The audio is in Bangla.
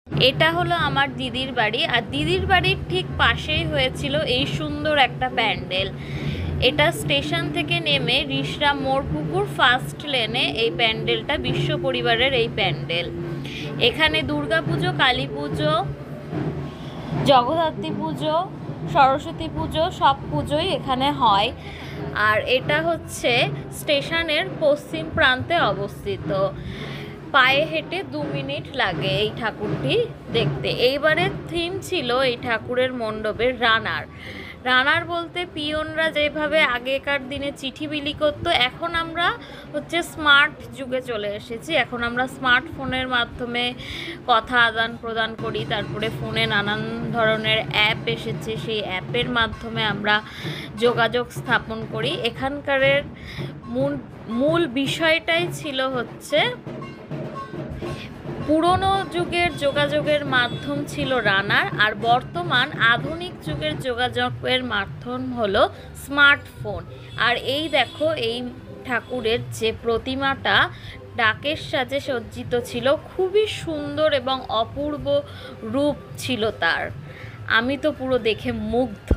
এটা হলো আমার দিদির বাড়ি, আর দিদির বাড়ির ঠিক পাশেই হয়েছিল এই সুন্দর একটা প্যান্ডেল। এটা স্টেশন থেকে নেমে রিষড়া মোড়পুকুর ফার্স্ট লেনে এই প্যান্ডেলটা, বিশ্ব পরিবারের এই প্যান্ডেল। এখানে দুর্গা পুজো, কালী পুজো, জগদ্ধাত্রী পুজো, সরস্বতী পুজো, সব পুজোই এখানে হয়। আর এটা হচ্ছে স্টেশনের পশ্চিম প্রান্তে অবস্থিত। পায়ে হেঁটে 2 মিনিট লাগে এই ঠাকুরটি দেখতে। এইবারের থিম ছিল এই ঠাকুরের মণ্ডপের রানার। রানার বলতে পিয়নরা যেভাবে আগেকার দিনে চিঠি বিলি করতো, এখন আমরা হচ্ছে স্মার্ট যুগে চলে এসেছি। এখন আমরা স্মার্টফোনের মাধ্যমে কথা আদান প্রদান করি। তারপরে ফোনে নানান ধরনের অ্যাপ এসেছে, সেই অ্যাপের মাধ্যমে আমরা যোগাযোগ স্থাপন করি। এখানকারের মূল বিষয়টাই ছিল হচ্ছে পুরনো যুগের যোগাযোগের মাধ্যম ছিল রানার, আর বর্তমান আধুনিক যুগের যোগাযোগের মাধ্যম হলো স্মার্টফোন। আর এই দেখো, এই ঠাকুরের যে প্রতিমাটা ডাকের সাজে সজ্জিত ছিল, খুবই সুন্দর এবং অপূর্ব রূপ ছিল তার। আমি তো পুরো দেখে মুগ্ধ।